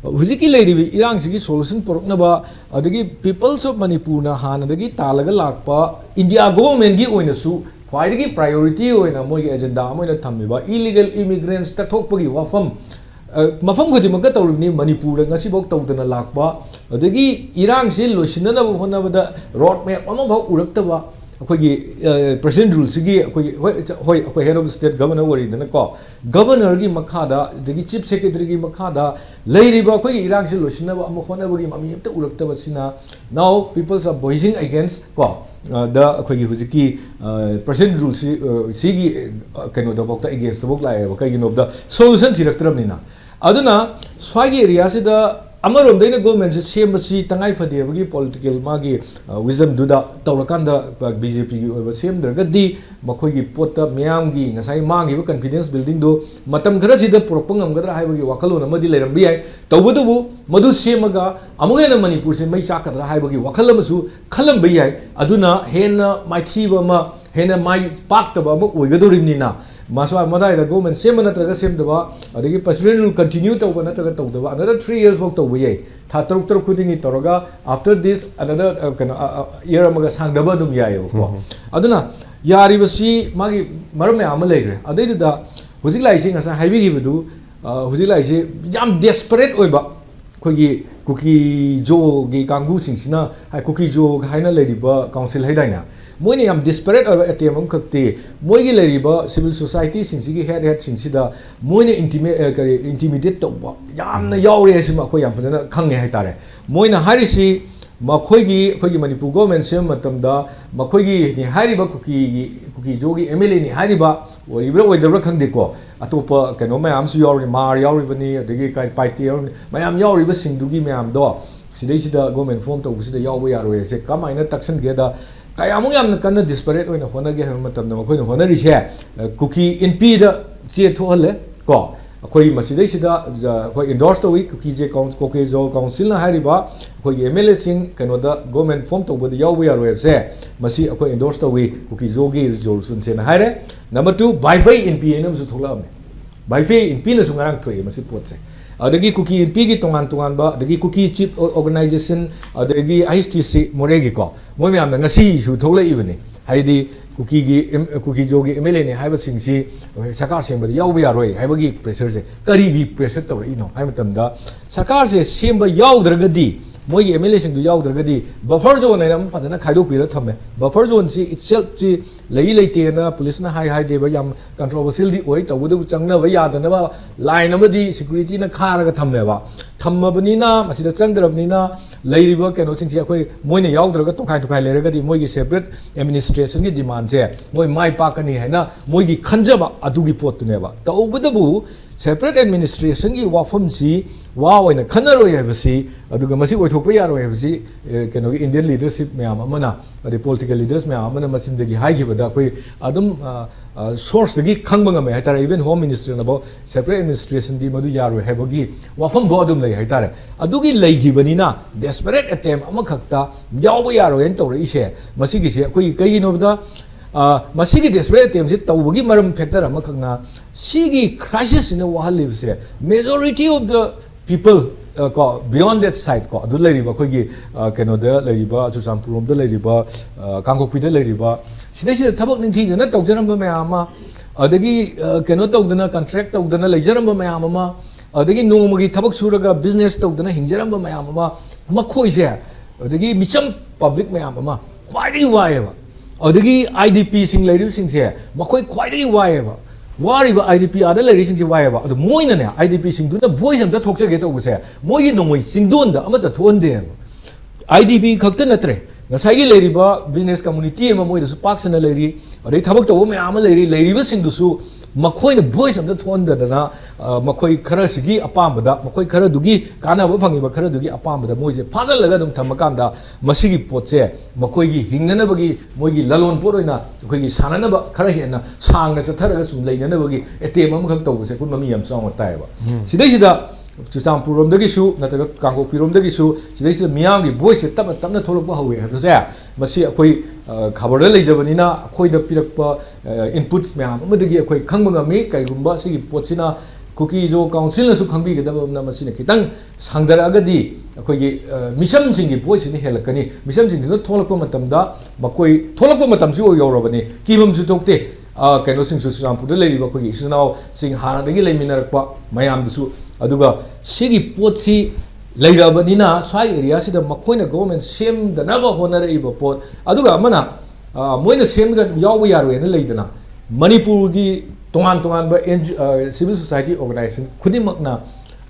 ꯍꯧꯖꯤꯛꯀꯤ ꯂꯩꯔꯤꯕ ꯏꯔꯥꯡꯁꯤꯒꯤ ꯁꯣꯂꯨꯁꯟ ꯄꯨꯔꯛꯅꯕ ꯑꯗꯒꯤ ꯄꯤꯄꯜꯁ ꯑꯣꯐ ꯃꯅꯤꯄꯨꯔꯅ ꯍꯥꯟꯅꯗꯒꯤ ꯇꯥꯜꯂꯒ ꯂꯥꯛꯄ ꯏꯟꯗꯤꯌꯥ ꯒꯣꯚꯔꯟꯃꯦꯟꯠꯒꯤ ꯑꯣꯏꯅꯁꯨ ꯈ꯭ꯋꯥꯏꯗꯒꯤ ꯄ꯭ꯔꯥꯏꯌꯣꯔꯤꯇꯤ ꯑꯣꯏꯅ ꯃꯣꯏꯒꯤ ꯑꯦꯖꯦꯟꯗꯥ ꯑꯃ ꯑꯣꯏꯅ ꯊꯝꯃꯤꯕ ꯏꯂꯤꯒꯦꯜ ꯏꯃꯤꯒ꯭ꯔꯦꯟꯁ ꯇꯛꯊꯣꯛꯄꯒꯤ ꯋꯥꯐꯝ ꯃꯐꯝ ꯈꯨꯗꯤꯡꯃꯛꯇ ꯇꯧꯔꯤꯕꯅꯤ ꯃꯅꯤꯄꯨꯔꯗ ꯉꯁꯤꯐꯥꯎ ꯇꯧꯗꯅ ꯂꯥꯛꯄ ꯑꯗꯒꯤ ꯏꯔꯥꯡꯁꯤ ꯂꯣꯏꯁꯤꯟꯅꯅꯕ ꯍꯣꯠꯅꯕꯗ ꯔꯣꯗ ꯃꯦꯞ ꯑꯃꯐꯥꯎ ꯎꯔꯛꯇꯕ ꯑꯩꯈꯣꯏꯒꯤ ꯄꯔꯁꯅꯦꯜ ꯔꯨꯜꯁꯤꯒꯤ ꯑꯩꯈꯣꯏ ꯍꯦꯗ ꯑꯣꯐ ꯁ꯭ꯇꯦꯠ ꯒꯚꯔꯅꯔ ꯑꯣꯏꯔꯤꯗꯅꯀꯣ ꯒꯚꯔꯅꯔꯒꯤ ꯃꯈꯥꯗ ꯑꯗꯒꯤ ꯆꯤꯐ ꯁꯦꯀ꯭ꯔꯦꯇꯔꯤꯒꯤ ꯃꯈꯥꯗ ꯂꯩꯔꯤꯕ ꯑꯩꯈꯣꯏꯒꯤ ꯏꯔꯥꯡꯁꯤ ꯂꯣꯏꯁꯤꯟꯅꯕ ꯑꯃ ꯍꯣꯠꯅꯕꯒꯤ ꯃꯃꯤ ꯑꯃꯇ ꯎꯔꯛꯇꯕꯁꯤꯅ ꯅꯥꯎ ꯄꯤꯄꯜꯁ ꯑꯥꯔ ꯚꯣꯏꯁꯤꯡ ꯑꯦꯒꯦꯟꯁ ꯀꯣ ꯗ ꯑꯩꯈꯣꯏꯒꯤ ꯍꯧꯖꯤꯛꯀꯤ ꯄꯔꯁꯅꯦꯜ ꯔꯨꯜꯁꯤ ꯁꯤꯒꯤ ꯀꯩꯅꯣꯗꯐꯥꯎꯗ ꯑꯦꯒꯦꯟꯁꯇꯐꯥꯎ ꯂꯥꯛꯑꯦꯕ ꯀꯩꯒꯤꯅꯣꯗ ꯁꯣꯂꯨꯁꯟ ꯊꯤꯔꯛꯇ꯭ꯔꯕꯅꯤꯅ ꯑꯗꯨꯅ ꯁ꯭ꯋꯥꯏꯒꯤ ꯑꯦꯔꯤꯌꯥꯁꯤꯗ ꯑꯃꯔꯣꯝꯗꯩꯅ ꯒꯣꯔꯃꯦꯟꯠꯁꯤ ꯁꯦꯝꯕꯁꯤ ꯇꯉꯥꯏ ꯐꯗꯦꯕꯒꯤ ꯄꯣꯂꯤꯇꯤꯀꯦꯜ ꯃꯥꯒꯤ ꯋꯤꯖꯗꯝꯗꯨꯗ ꯇꯧꯔꯀꯥꯟꯗ ꯕꯤꯖꯦꯄꯤꯒꯤ ꯑꯣꯏꯕ ꯁꯦꯝꯗ꯭ꯔꯒꯗꯤ ꯃꯈꯣꯏꯒꯤ ꯄꯣꯠꯇ ꯃꯤꯌꯥꯝꯒꯤ ꯉꯁꯥꯏ ꯃꯥꯡꯈꯤꯕ ꯀꯟꯐꯤꯗꯦꯟꯁ ꯕꯤꯜꯗꯤꯡꯗꯨ ꯃꯇꯝ ꯈꯔꯁꯤꯗ ꯄꯨꯔꯛꯄ ꯉꯝꯒꯗ꯭ꯔꯥ ꯍꯥꯏꯕꯒꯤ ꯋꯥꯈꯜꯂꯣꯟ ꯑꯃꯗꯤ ꯂꯩꯔꯝꯕ ꯌꯥꯏ ꯇꯧꯕꯇꯕꯨ ꯃꯗꯨ ꯁꯦꯝꯃꯒ ꯑꯃꯨꯛ ꯍꯦꯟꯅ ꯃꯅꯤꯄꯨꯔꯁꯤ ꯃꯩ ꯆꯥꯛꯀꯗ꯭ꯔꯥ ꯍꯥꯏꯕꯒꯤ ꯋꯥꯈꯜ ꯑꯃꯁꯨ ꯈꯜꯂꯝꯕ ꯌꯥꯏ ꯑꯗꯨꯅ ꯍꯦꯟꯅ ꯃꯥꯏꯊꯤꯕ ꯑꯃ ꯍꯦꯟꯅ ꯃꯥꯏ ꯄꯥꯛꯇꯕ ꯑꯃ ꯑꯣꯏꯒꯗꯧꯔꯤꯕꯅꯤ나 ꯃꯗꯥꯏꯗ ꯒꯣꯔꯃꯦꯟꯠ ꯁꯦꯝꯕ ꯅꯠꯇ꯭ꯔꯒ ꯁꯦꯝꯗꯕ ꯑꯗꯒꯤ ꯄꯔꯁꯅꯦꯜ ꯔꯨꯜ ꯀꯟꯇꯤꯅ꯭ꯌꯨ ꯇꯧꯕ ꯅꯠꯇ꯭ꯔꯒ ꯇꯧꯗꯕ ꯑꯅꯗꯔ 3 years ꯐꯥꯎ ꯇꯧꯕ ꯌꯥꯏ ꯊꯥ 6 ꯈꯨꯗꯤꯡꯒꯤ ꯇꯧꯔꯒ ꯑꯥꯐꯇꯔ ꯗꯤꯁ ꯑꯅꯗꯔ ꯀꯩꯅꯣ ꯏꯌꯔ ꯑꯃꯒ ꯁꯥꯡꯗꯕ ꯑꯗꯨꯝ ꯌꯥꯏꯑꯕꯀꯣ ꯑꯗꯨꯅ ꯌꯥꯔꯤꯕꯁꯤ ꯃꯥꯒꯤ ꯃꯔꯝ ꯃꯌꯥꯝ ꯑꯃ ꯂꯩꯈ꯭ꯔꯦ ꯑꯗꯩꯗꯨꯗ ꯍꯧꯖꯤꯛ ꯂꯥꯛꯏꯁꯤ ꯉꯁꯥꯏ ꯍꯥꯏꯕꯤꯈꯤꯕꯗꯨ ꯍꯧꯖꯤꯛ ꯂꯥꯛꯏꯁꯤ ꯌꯥꯝ ꯗꯦꯁꯄꯔꯦꯠ ꯑꯣꯏꯕ ꯑꯩꯈꯣꯏꯒꯤ ꯀꯨꯀꯤꯖꯣꯒꯤ ꯀꯥꯡꯕꯨꯁꯤꯡꯁꯤꯅ ꯀꯨꯀꯤꯖꯣ ꯍꯥꯏꯅ ꯂꯩꯔꯤꯕ ꯀꯥꯎꯟꯁꯤꯜ ꯍꯥꯏꯗꯥꯏꯅꯦ ꯃꯣꯏꯅ ꯌꯥꯝ ꯗꯤꯁꯄꯔꯦꯠ ꯑꯣꯏꯕ ꯑꯦꯇꯦꯝ ꯑꯃꯈꯛꯇꯤ ꯃꯣꯏꯒꯤ ꯂꯩꯔꯤꯕ ꯁꯤꯚꯤꯜ ꯁꯣꯁꯥꯏꯇꯤꯁꯤꯡꯁꯤꯒꯤ ꯍꯦꯗꯁꯤꯡꯁꯤꯗ ꯃꯣꯏꯅ ꯏꯟꯇꯤꯃꯤꯗꯦꯠ ꯇꯧꯕ ꯌꯥꯝꯅ ꯌꯥꯎꯔꯦ ꯍꯥꯏꯁꯤꯃ ꯑꯩꯈꯣꯏ ꯌꯥꯝ ꯐꯖꯅ ꯈꯪꯉꯦ ꯍꯥꯏꯇꯥꯔꯦ ꯃꯣꯏꯅ ꯍꯥꯏꯔꯤꯁꯤ ꯑꯩꯈꯣꯏꯒꯤ ꯃꯅꯤꯄꯨꯔ ꯒꯣꯔꯃꯦꯟꯠ ꯁꯦꯝꯕ ꯃꯇꯝꯗꯗꯃꯈꯣꯏꯒꯤ ꯍꯥꯏꯔꯤꯕ ꯀꯨꯀꯤꯖꯣꯒꯤ MLAꯅꯤ ꯍꯥꯏꯔꯤꯕ ꯑꯣꯏꯔꯤꯕ꯭ꯔꯥ ꯑꯣꯏꯗꯕ꯭ꯔꯥ ꯈꯪꯗꯦꯀꯣ ꯑꯇꯣꯞꯄ ꯀꯩꯅꯣ ꯃꯌꯥꯝꯁꯨ ꯌꯥꯎꯔꯤ ꯃꯥꯔ ꯌꯥꯎꯔꯤꯕꯅꯤ ꯑꯗꯒꯤ ꯄꯥꯏꯇꯦ ꯌꯥꯎꯔꯤꯕꯅꯤ ꯃꯌꯥꯝ ꯌꯥꯎꯔꯤꯕꯁꯤꯡꯗꯨꯒꯤ ꯃꯌꯥꯝꯗꯣ ꯁꯤꯗꯩꯁꯤꯗ ꯒꯣꯔꯃꯦꯟꯠ ꯐꯣꯔꯝ ꯇꯧꯕꯁꯤꯗ ꯌꯥꯎꯕ ꯌꯥꯔꯣꯏ ꯍꯥꯏꯁꯦ ꯀꯃꯥꯏꯅ ꯇꯛꯁꯟꯒꯦꯗ ꯀꯌꯥꯃꯨꯛ ꯌꯥꯝꯅ ꯀꯟꯅ ꯗꯤꯁꯄꯔꯦꯠ ꯑꯣꯏꯅ ꯍꯣꯠꯅꯒꯦ ꯍꯥꯏꯕ ꯃꯇꯝꯗ ꯃꯈꯣꯏꯅ ꯍꯣꯠꯅꯔꯤꯁꯦ ꯀꯨꯀꯤ NPꯗ ꯆꯦ ꯊꯣꯛꯍꯜꯂꯦ ꯀꯣ ꯑꯩꯈꯣꯏ ꯃꯁꯤꯗꯩꯁꯤꯗ ꯑꯩꯈꯣꯏ ꯏꯟꯗꯣꯔꯁ ꯇꯧꯏ ꯀꯨꯀꯤꯖꯣ ꯀꯥꯎꯟꯁꯤꯜꯅ ꯍꯥꯏꯔꯤꯕ ꯑꯩꯈꯣꯏꯒꯤ MLAꯁꯤꯡ ꯀꯩꯅꯣꯗ ꯒꯣꯔꯃꯦꯟꯠ ꯐꯣꯔꯝ ꯇꯧꯕꯗ ꯌꯥꯎꯕ ꯌꯥꯔꯣꯏ ꯍꯥꯏꯕꯁꯦ ꯃꯁꯤ ꯑꯩꯈꯣꯏ ꯏꯟꯗꯣꯔꯁ ꯇꯧꯏ ꯀꯨꯀꯤꯖꯣꯒꯤ ꯔꯤꯖꯣꯂꯨꯁꯟꯁꯦꯅ ꯍꯥꯏꯔꯦ ꯅꯝꯕꯔ 2 ꯕꯥꯏꯐꯩ NP ꯍꯥꯏꯅ ꯑꯃꯁꯨ ꯊꯣꯛꯂꯛꯑꯕꯅꯤ ꯕꯥꯏꯐꯩ NPꯅꯁꯨ ꯉꯔꯥꯡ ꯊꯣꯛꯑꯦ ꯃꯁꯤ ꯄꯣꯠꯁꯦ ꯑꯗꯒꯤ ꯀꯨꯀꯤ NPꯒꯤ ꯇꯣꯉꯥꯟ ꯇꯣꯉꯥꯟꯕ ꯑꯗꯒꯤ ꯀꯨꯀꯤ ꯆꯤꯞ ꯑꯣꯔꯒꯅꯥꯏꯖꯦꯁꯟ ꯑꯗꯒꯤ IHTC ꯃꯣꯔꯦꯒꯤꯀꯣ ꯃꯣꯏ ꯃꯌꯥꯝꯅ ꯉꯁꯤꯁꯨ ꯊꯣꯛꯂꯛꯏꯕꯅꯤ ꯍꯥꯏꯗꯤ ꯀꯨꯀꯤꯖꯣꯒꯤ MLAꯅꯤ ꯍꯥꯏꯕꯁꯤꯡꯁꯤ ꯁꯔꯀꯥꯔ ꯁꯦꯝꯕꯗ ꯌꯥꯎꯕ ꯌꯥꯔꯣꯏ ꯍꯥꯏꯕꯒꯤ ꯄ꯭ꯔꯦꯁꯔꯁꯦ ꯀꯔꯤꯒꯤ ꯄ꯭ꯔꯦꯁꯔ ꯇꯧꯔꯛꯏꯅꯣ ꯍꯥꯏꯕ ꯃꯇꯝꯗ ꯁꯔꯀꯥꯔꯁꯦ ꯁꯦꯝꯕ ꯌꯥꯎꯗ꯭ꯔꯒꯗꯤ ꯃꯣꯏꯒꯤ MLAꯁꯤꯡꯗꯨ ꯌꯥꯎꯗ꯭ꯔꯒꯗꯤ ꯕꯐꯔ ꯖꯣꯟ ꯍꯥꯏꯅ ꯑꯃ ꯐꯖꯅ ꯈꯥꯏꯗꯣꯛꯄꯤꯔ ꯊꯝꯃꯦ ꯕꯐꯔ ꯖꯣꯟꯁꯤ ꯏꯠꯁꯦꯜꯐꯁꯤ ꯂꯩꯇꯦꯅ ꯄꯨꯂꯤꯁꯅ ꯍꯥꯏꯗꯦꯕ ꯌꯥꯝ ꯀꯟꯇ꯭ꯔꯣꯚꯔꯁꯤꯌꯦꯜꯗꯤ ꯑꯣꯏ ꯇꯧꯕꯗꯕꯨ ꯆꯪꯅꯕ ꯌꯥꯗꯅꯕ ꯂꯥꯏꯟ ꯑꯃꯗꯤ ꯁꯦꯀ꯭ꯌꯨꯔꯤꯇꯤꯅ ꯈꯥꯔꯒ ꯊꯝꯃꯦꯕ ꯊꯝꯃꯕꯅꯤꯅ ꯃꯁꯤꯗ ꯆꯪꯗ꯭ꯔꯕꯅꯤ나 ꯂꯩꯔꯤꯕ ꯀꯩꯅꯣꯁꯤꯡꯁꯦ ꯑꯩꯈꯣꯏ ꯃꯣꯏꯅ ꯌꯥꯎꯗ꯭ꯔꯒ ꯇꯣꯈꯥꯏ ꯂꯩꯔꯒꯗꯤ ꯃꯣꯏꯒꯤ ꯁꯦꯄꯔꯦꯠ ꯑꯦꯗꯃꯤꯅꯤꯁꯇ꯭ꯔꯦꯁꯟꯒꯤ ꯗꯤꯃꯥꯟꯁꯦ ꯃꯣꯏ ꯃꯥꯏ ꯄꯥꯛꯀꯅꯤ ꯍꯥꯏꯅ ꯃꯣꯏꯒꯤ ꯈꯟꯖꯕ ꯑꯗꯨꯒꯤ ꯄꯣꯠꯇꯨꯅꯦꯕ ꯇꯧꯕꯗꯕꯨ ꯁꯦꯄꯔꯦꯠ ꯑꯦꯗꯃꯤꯅꯤꯁꯇ꯭ꯔꯦꯁꯟꯒꯤ ꯋꯥꯐꯝꯁꯤ ꯋꯥ ꯑꯣꯏꯅ ꯈꯟꯅꯔꯣꯏ ꯍꯥꯏꯕꯁꯤ ꯑꯗꯨꯒ ꯃꯁꯤ ꯑꯣꯏꯊꯣꯛꯄ ꯌꯥꯔꯣꯏ ꯍꯥꯏꯕꯁꯤ ꯀꯩꯅꯣꯒꯤ ꯏꯟꯗꯤꯌꯟ ꯂꯤꯗꯔꯁꯤꯞ ꯃꯌꯥꯝ ꯑꯃꯅ ꯑꯗꯩ ꯄꯣꯂꯤꯇꯤꯀꯦꯜ ꯂꯤꯗꯔꯁ ꯃꯌꯥꯝ ꯑꯃꯅ ꯃꯆꯤꯟꯗꯒꯤ ꯍꯥꯏꯈꯤꯕꯗ ꯑꯩꯈꯣꯏ ꯑꯗꯨꯝ ꯁꯣꯔꯁꯇꯒꯤ ꯈꯪꯕ ꯉꯝꯃꯦ ꯍꯥꯏꯇꯥꯔꯦ ꯏꯚꯟ ꯍꯣꯝ ꯃꯤꯅꯤꯁꯇꯔꯅꯐꯥꯎ ꯁꯦꯄꯔꯦꯠ ꯑꯦꯗꯃꯤꯅꯤꯁꯇ꯭ꯔꯦꯁꯟꯗꯤ ꯃꯗꯨ ꯌꯥꯔꯣꯏ ꯍꯥꯏꯕꯒꯤ ꯋꯥꯐꯝꯐꯥꯎ ꯑꯗꯨꯝ ꯂꯩ ꯍꯥꯏꯇꯥꯔꯦ ꯑꯗꯨꯒꯤ ꯂꯩꯈꯤꯕꯅꯤꯅ ꯗꯦꯁꯄꯔꯦꯠ ꯑꯦꯇꯦꯝ ꯑꯃꯈꯛꯇ ꯌꯥꯎꯕ ꯌꯥꯔꯣꯏꯅ ꯇꯧꯔꯛꯏꯁꯦ ꯃꯁꯤꯒꯤꯁꯦ ꯑꯩꯈꯣꯏꯒꯤ ꯀꯩꯒꯤꯅꯣꯗ ꯃꯁꯤꯒꯤ ꯗꯦꯁꯄꯔꯦꯠ ꯑꯦꯇꯦꯝꯁꯤ ꯇꯧꯕꯒꯤ ꯃꯔꯝ ꯐꯦꯛꯇꯔ ꯑꯃꯈꯛꯅ ꯁꯤꯒꯤ ꯈ꯭ꯔꯥꯏꯁꯤꯁꯁꯤꯅ ꯋꯥꯍꯜꯂꯤꯕꯁꯦ majority of the people ko beyond that side ko adu leiriba khoi gi keno da leiriba Churachandpur da leiriba Kangkokpi da leiriba sidai sida thabak ningthi jana tawjaramba mayam ma adagi keno tawdana contract tawdana leijaramba mayam ma adagi nongmagi thabak suraga business tawdana hingjaramba mayam ma makhoi se adagi micham public mayam ma khwaidagi waiba adagi IDP sing leiriba sing se makhoi khwaidagi waiba वारिबा IDP आदा लेरिसिंग से वायबा अदु Moina ने IDP सिंग दुना voice अमता थोकसे गे तोबसे मोइगी नोंगोइ सिंगदोन दा अमता थोनदे IDP खक्ता नत्रे ngasai gi business community ma moi su park sana leri adai thabak to me ama leri ba sing du su makoi na voice am da thon da na makoi khara sigi apam da makoi khara dugi kana ba phangi ba khara dugi apam da moi je phadal laga dum thamakam da masigi potse makoi gi hingna ba gi moi gi lalon por oina koi gi sanana ba khara hena sang na chathara ga sum leina na ba gi etem am khak to se kun mami yam song tai ba sidai sida Chusam Purom the Gishu, Nataga Kango Pirom the Gishu, this is Miyangi, voice, Tamna Tolopa, we have to say, Masi, a koi Kabarele Javanina, a koi the Pirapa inputs, Mamadi, a koi Kangami, Kairumba, Pochina, Kuki, Council, Sukambi, the Namasina Kitang, Sandaragadi, a koi Misham Singi, voice in Helakani, Misham Sing, not Tolopomatamda, Makoi, Tolopomatamsu, Yorobani, Kivum Zutokte, Kanosing Susam Pudele, Bakoi is now sing Hana the Gileminar, Mayam Su. Aduga sigi potsi leirabanina swai area sida makoina government sem danaba honara iba pot aduga amana moina sem ga yaoba yaroi na leidana manipur gi tongan ba civil society organization khudimakna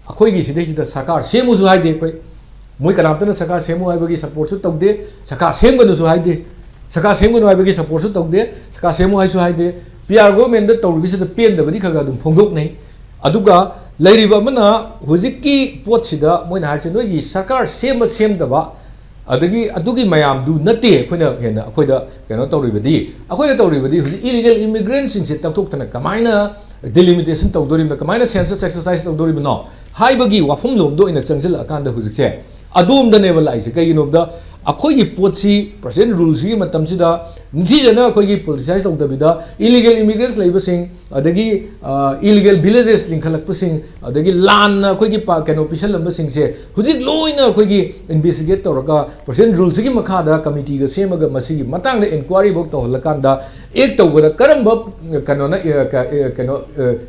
akoi gi sidai sida sarkar semu su haide koi moi kanamtana sarkar semu haiba gi support su tawde sarkar sem ga su haide sarkar semu no haiba gi support su tawde sarkar semu hai su haide pr government da tawri sida pen da badi khaga dum phongdok nei aduga Lairiba mana huziki potsida moina harse noigi sarkar sem daba adagi adugi mayam du nate khoina hena akhoida keno tawribadi akhoida tawribadi huzi illegal immigrants sing se taktok tana kamaina delimitation tawdori na kamaina census exercise tawdori no haibagi wafum lomdo ina changsil akanda huzikse adum da nevel laise kayino da akhoi potsi present rules gi matam sida nthi jana akhoi gi politicize tawdabida illegal immigrants laibasing adagi illegal villages linkhalakpasing adagi lan akhoi gi pa kano official lambasing se hujik loina akhoi gi investigate tawraka present rules gi makhada committee ga semaga masigi matang da inquiry bok tawlakanda ek tawbada karamba kano na kano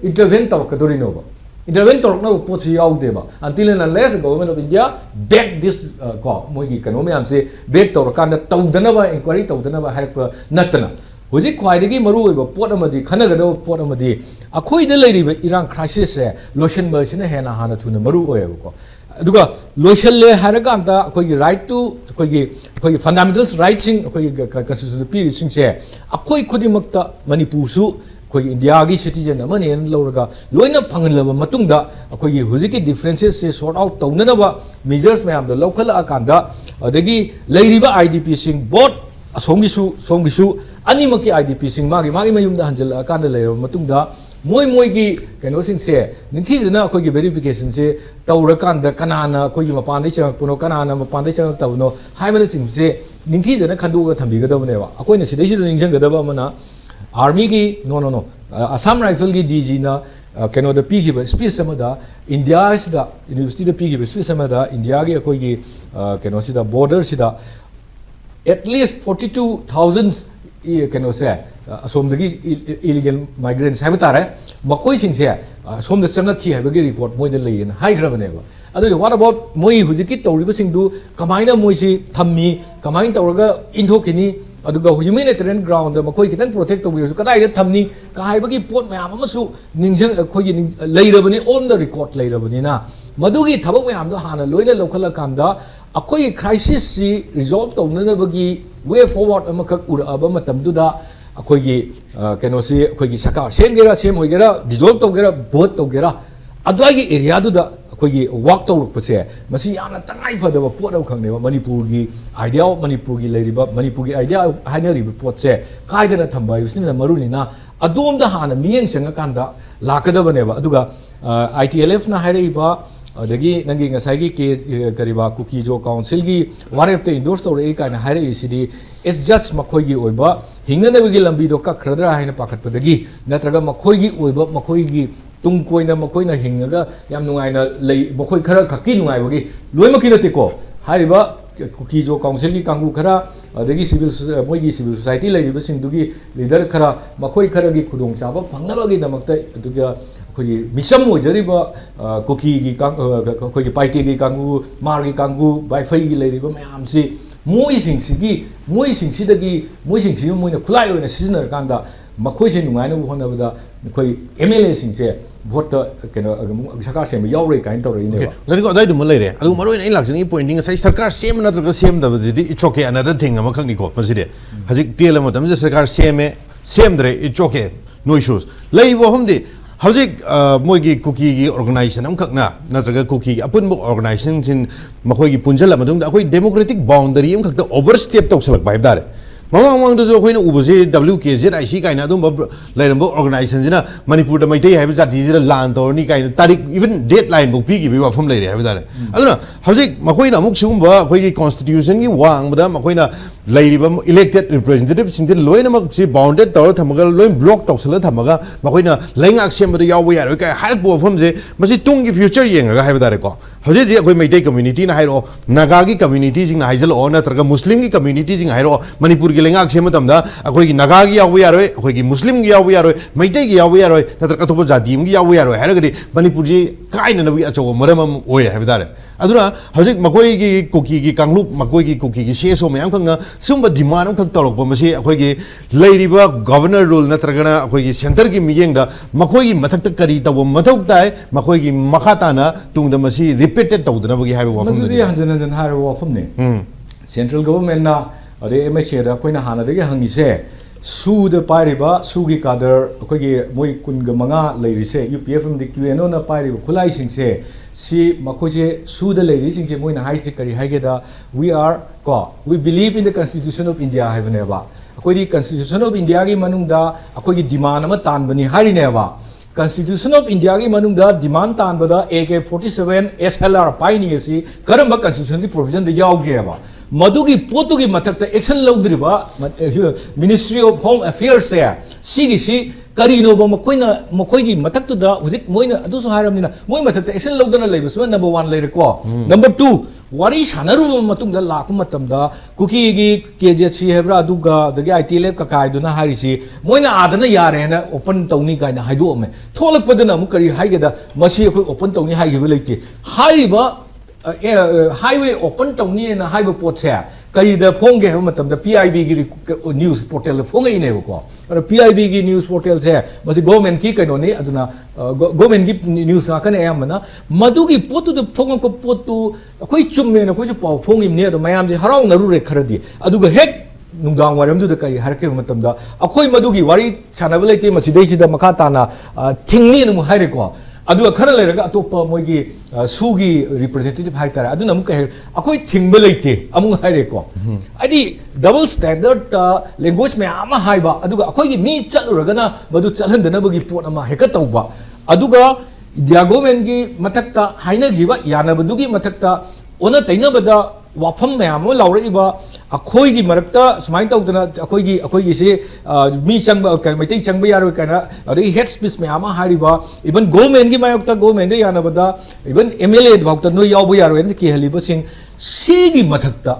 intervene tawkadori no intervene torokna potsi yaudeba until and unless the government of India back this ko moigi kanome amse back torokanda tawdanaba inquiry tawdanaba harpa natana huji khwaidagi maru oiba pot amadi khanagada pot amadi akhoi de leiriba Iran crisis se lotion mersina hena hana thuna maru oiba ko aduga lotion le haraganda akhoi right to akhoi fundamentals rights sing akhoi constitution pi sing se akhoi khudimakta manipur su India gi citizen amani en loraga loina phanglaba matungda akoi huziki differences se sort out tawnaba measures mayam the local akanda adagi leiriba idp sing both songisu animaki idp sing magi mayumda hanjal akanda leiro matungda moi gi keno sing se ninthi jana akoi gi verification se tawrakanda kanana akoi gi mapandai chang puno kanana mapandai chang tawno haibala sing se ninthi jana khandu ga thambi ga dawne wa akoi na sidai sidai ningjang ga daba mana Army ki no Assam Rifle ki DG na keno the P ki speech samada India is the university the P ki speech samada India ki koi ki keno sida border sida at least 42,000 keno se asom dagi illegal migrants hai batare makoi sing se asom da changa thi hai bagi report moi de lein hai grabane ba adu what about moi hujiki tawriba sing du kamaina moi si thammi kamain tawraga indhokini aduga humanitarian ground da makoi kitang protect tawir su kadai da thamni ka haibagi pot mayam amasu ningjang khoi leirabani on the record leirabani na madugi thabak mayam do hana loina lokhala kanda akoi crisis si resolve tawna bagi way forward amakak uraba matam du da akoi gi keno si akoi gi saka sengera sem hoigera dissolve tawgera vote tawgera adwagi area du da akoi walk tawruk pase masi yana tangai fadaba pot aw khangne manipur gi idea manipur gi leiriba manipur gi idea hainari pot se kaidana thamba yusni maruni na adom da hana miyeng sanga kanda lakadaba ne ba aduga Itlf na hairiba adagi nangi ngasai gi ke kariba Kuki jo council gi warep te endorse tawre ka na hairi sidi is just makoi gi oiba hingna gi lambi do ka khradra haina pakhat padagi natraga makoi gi oiba makoi gi tung koina makoina hingaga yam nungaina lei makoi khara khaki nungai bagi loima ki nate ko hariba Kuki jo council gi kangu khara adagi civil society lei riba sing dugi leader khara makoi khara gi khudong chaba phangna bagi namakta duga khoi misam ojariba Kuki gi khoi gi party gi kangu mar gi kangu wifi gi lei riba mayam si moi sing sidagi moina khulai oina season kanda makoi se nungai na hona bada khoi MLA sing se vote keno sarkar sem yaure kain tori ne ba ngani ko dai dum leire adu maroi nei laksani pointing sai sarkar sem na tra sem da di choke another thing ama khangni ko maside hajik tela matam je sarkar sem dre choke no issues lei bo humdi hajik moigi Kuki gi organization am khakna natraga Kuki apun bo organization sin makoi gi punjala madung da koi democratic boundary am khakta overstep tawsalak bai dare mama mang do khoi na ubose WKZIC kaina dum lairambo organization jina Manipur da maitai haiba jati jira lan torni kaina tarik even deadline bo pi gi bi wafam laire haiba dare aduna hajik makoi na muk sugumba khoi gi constitution gi wang bada makoi na lairiba elected representative sing de loina mak si bounded tor thamaga loin block tawsala thamaga makoi na Leingak Sembada yaw ya roi kai har bo fam je masi tung gi future yeng ga haiba dare ko hajik ji khoi maitai community na hairo naga gi community jing na haijal o na traga muslim gi community jing hairo Manipur gi Leingak Sembada अखोई नगा की याव यारोय अखोई मुस्लिम की याव यारोय मैतै की याव यारोय नतर अतोप जाति की याव यारोय हारगदि मणिपुर जी काइन नबी अचो मरम ओय हाबिदारे अदुना हजिक मकोई की कुकी की कांगलुप मकोई की कुकी की सेसो मयाम खंगा सुम डिमांड खंग तलक मसी अखोई की लेरिबा गवर्नर रूल नत्रगना अखोई की सेंटर की मियेंग दा मकोई की मथक करी तब मथौक ताय मकोई की मखाताना तुंग द मसी रिपीटेड तौदना बगी हाबे वफम मजरी हंजन हंजन हारो वफम ने सेंट्रल गवर्नमेंट ना अरे एमएचए दा कोइना हाना दगे हंगिसे सूद पारिबा सूगी कादर अखोगी मोय कुनग मंगा लेरिसे यूपीएफएम दि क्यूएनओ ना पारिबा खुलाई सिंगसे सी मखोजे सूद लेरि सिंगसे मोयना हाइस करी हाइगेदा वी आर को we believe in the constitution of India हाइबनेबा अखोगी कॉन्स्टिट्यूशन ऑफ इंडिया की मनुंगदा अखोगी डिमांड अमा तानबनी हारिनेबा Constitution of India की मनुंगदा डिमांड तानबदा AK47 SLR पाइनी सी करम constitution की प्रोविजन दे याव गेबा मधुगी पोतुगी मथक्ता एक्शन लौद्रिबा मिनिस्ट्री ऑफ होम अफेयर्स से सिगिसी करीनो मकोइना मकोइगी मथक्तुदा हुजिक मोइना अदुसु हारमनिना मोइ मथक्ता एक्शन लौदना लेबसु नंबर 1 लेरेको नंबर 2 वारी सानरुबा मतुंगदा लाकु मतमदा कुकी गी केजेसी हेब्रा दुगा दगे Itlf का कायदुना हारिसी मोइना आदना यारेना ओपन तौनी काइना हाइदोमे थोलकपदना मु करी हाइगेदा मसी अखोइ ओपन तौनी हाइगिबे लेते हाइबा हाईवे ओपन तौनी ना हाइबा पोटसे करीदा फोंगे हम मतमदा PIB की न्यूज़ पोर्टल फोंगे इनेबको और PIB की न्यूज़ पोर्टल से मसी गवर्नमेंट की कइनोनी अदुना गवर्नमेंट की न्यूज़ का कने यामना मधुगी पोतु द फोंग को पोतु अखोइ चुम्मे न कोइ पाव फोंगिमने अदु मयाम जे हराउ नरु रे खरदी अदुगा हेक नुंगांग वारमदु द करी हरके मतमदा अखोइ मधुगी वारी छानब लेते मसिदैसिदा मखा ताना थिंगनी नु हाइरेको अदुगा खर लेरगा अतोप मोइगी सूगी रिप्रेजेंटेटिव हाइतारा अदुना अमुक हे अखोइ थिंगबे लेते अमु हाइरेको आदि डबल स्टैंडर्ड लैंग्वेज में आमा हाइबा अदुगा अखोइगी मी चलुरगना मधु चलहंदनबगी पोट अमा हेका तौबा अदुगा इंडिया गवर्नमेंट की मथक्ता हाइनगिबा यानबदुगी मथक्ता ओना तैनबदा वाफम मैम लाउरइबा अखोइगी मरक्ता सुमाइन तौदना अखोइगी से मी चंग मैतै चंग यारो कना अदि हेड स्पीच मैम हारिबा इवन गवर्नमेंट की मायक्ता गवर्नमेंट गे यानबदा इवन MLA भाउता नो यावबो यारो एन के हलिबा सिंग सीगी मथक्ता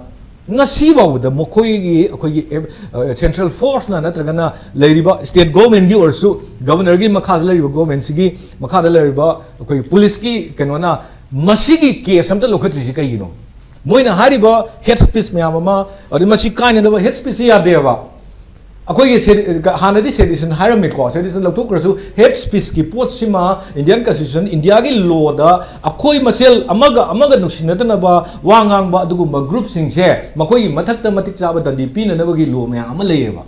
ngasi bawda mokhoigi akhoi central force na natragana leiriba state government gi orsu governor gi makha leiriba government sigi makha leiriba akhoi police ki kenona masigi case amta lokhatri kai gino moina hariba head speech myama adi masi kaina da head speech ya deba अखोई हानदी sedition हारमेको sedition लौथोक्रसु hate speech की पोट सिमा Indian constitution India की law दा अखोई मसेल अमगा नुसिनतनबा वांगांगबा अदुगुंबा ग्रुप सिंगसे मखोई मथक्ता मतिक चाबा दंदी पीननबगी लॉ मया अमा लेयेबा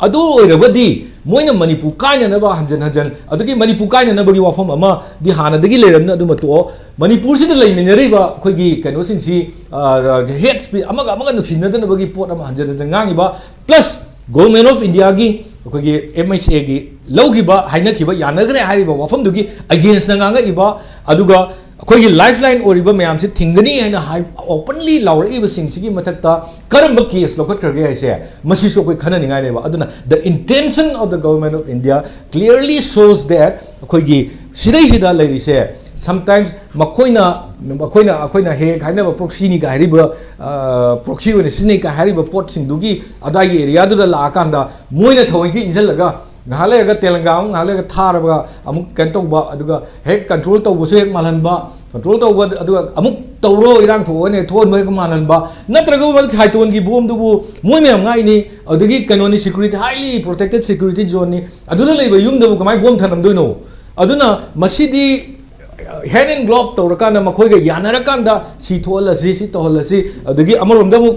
अदो ओइरबदी मोइना मणिपुर काइननबा हंजन हंजन अदुगी मणिपुर काइननबगी वाफम अमा दि हानदगी लेरमना अदुमतो मणिपुर सिदा लेमिनरिबा अखोइगी कनो सिंगसी हेड स्पीच अमगा नुसिनतनबगी पोट अमा हंजन हंजन गांगिबा प्लस गवर्नमेंट ऑफ इंडिया की MHA की लौगिबा हाइनखिबा यानगरे हारिबा वफमदुगी अगेंस्ट नगांगइबा अदुगा अखोइगी लाइफलाइन ओरिबा मयाम से थिंगनी हैना हाइ ओपनली लाउरइबा सिंगसिगी मथक्ता करम केस लोखत्रगे हाइसे मसिसो कोइ खननिगाइनेबा अदुना the intention of the government of India clearly shows that अखोइगी सिदा लेरिसे sometimes अखोइना हे खाइनबा proxy का हारिबा proxy ओने सिने का हारिबा पोट सिंदुगी अदागी एरिया दुदा लाकांदा मोइना थवंगी इंजलगा नालेगा तेलंगांग नालेगा थारबा अमुक कंटोबा अदुगा हे कंट्रोल तौबसु हे मालहनबा कंट्रोल तौबा अदुगा अमुक तौरो इरांग थोने थोन मोइ मानहनबा नत्रगो बल हाइतोन की बोम दुबु मोइ मेम गाइनी अदुगी कनोनी security highly protected security zone नि अदुदा लेबा युमदबु कमाय बोम थनमदोइनो aduna masidi hand in glove tawrakana makhoiga yanarakanda si tholasi si tohlasi adagi amoromda mu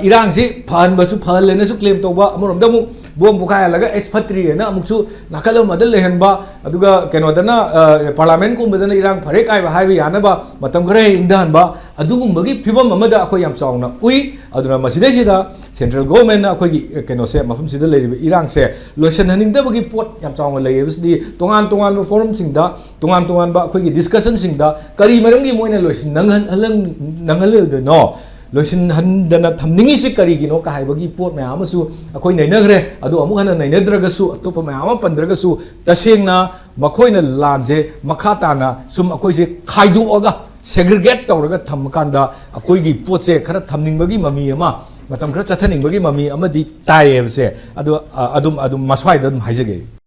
irang si phan basu phan lena su claim tawba amoromda mu bom bukhaya laga expatriate na amuksu nakalo madal lehanba aduga kenodana parliament ko madana irang phare kai ba haibi yanaba matam khare ingdan ba adugumbagi phibam amada akhoi yam chawna ui aduna maside sida central government akhoi gi keno se mafam sida leiriba irang se lotion haningdabagi pot yam chawna leibsdi tongan tongan forum singda tongan ba akhoi gi discussion singda kari marungi moina lotion nangal de no lotion handana thamningi se kari gino ka haibagi pot ma amasu akhoi nainagre adu amu hana nainadragasu atopa ma ama pandragasu tasengna makhoina lanje makhatana sum akhoi se khaidu oga segregate tawraga thamkanda akhoi gi pot se khara thamningbagi mami ama matam khara chathaningbagi mami amadi taiyebse adu maswai dam haijage